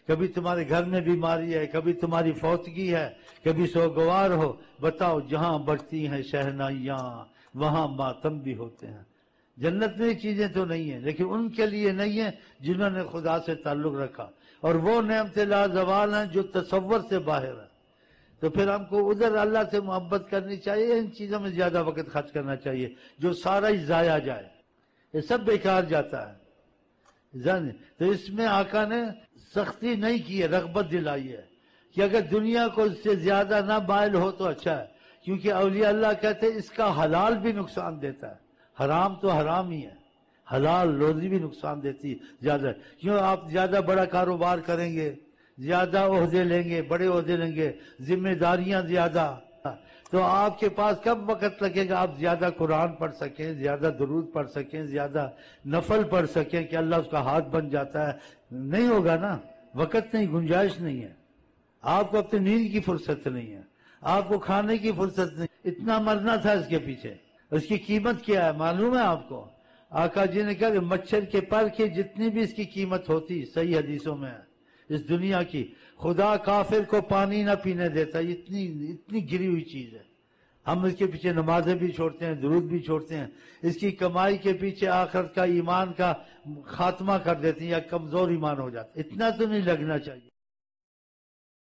کبھی تمہارے گھر میں بیماری ہے، کبھی تمہاری فوتگی ہے، کبھی سوگوار ہو، بتاؤ جہاں بجتی ہیں شہنائیاں وہاں ماتم بھی ہوتے ہیں۔ جنت میں یہ چیزیں تو نہیں ہیں، لیکن ان کے لیے نہیں ہیں جنہوں نے خدا سے تعلق رکھا، اور وہ نعمت لازوال ہیں جو تصور سے باہر ہیں۔ تو پھر ہم کو ادھر اللہ سے محبت کرنی چاہیے، ان چیزوں میں زیادہ وقت خرچ کرنا چاہیے جو سارا ہی ضائع جائے، یہ سب بیکار جاتا ہے۔ تو اس میں آقا نے سختی نہیں کی ہے، رغبت دلائی ہے کہ اگر دنیا کو اس سے زیادہ نہ مائل ہو تو اچھا ہے، کیونکہ اولیاء اللہ کہتے ہیں اس کا حلال بھی نقصان دیتا ہے، حرام تو حرام ہی ہے، حلال روزی بھی نقصان دیتی ہے زیادہ۔ کیوں آپ زیادہ بڑا کاروبار کریں گے، زیادہ عہدے لیں گے، بڑے عہدے لیں گے، ذمہ داریاں زیادہ، تو آپ کے پاس کب وقت لگے گا آپ زیادہ قرآن پڑھ سکیں، زیادہ درود پڑھ سکیں، زیادہ نفل پڑھ سکیں کہ اللہ اس کا ہاتھ بن جاتا ہے؟ نہیں ہوگا نا، وقت نہیں، گنجائش نہیں ہے۔ آپ کو اپنی نیند کی فرصت نہیں ہے، آپ کو کھانے کی فرصت نہیں، اتنا مرنا تھا اس کے پیچھے۔ اس کی قیمت کیا ہے معلوم ہے آپ کو؟ آقا جی نے کہا کہ مچھر کے پر کی جتنی بھی اس کی قیمت ہوتی، صحیح حدیثوں میں ہے، اس دنیا کی، خدا کافر کو پانی نہ پینے دیتا، اتنی گری ہوئی چیز ہے۔ ہم اس کے پیچھے نمازیں بھی چھوڑتے ہیں، درود بھی چھوڑتے ہیں، اس کی کمائی کے پیچھے آخرت کا ایمان کا خاتمہ کر دیتے ہیں یا کمزور ایمان ہو جاتا ہے۔ اتنا تو نہیں لگنا چاہیے۔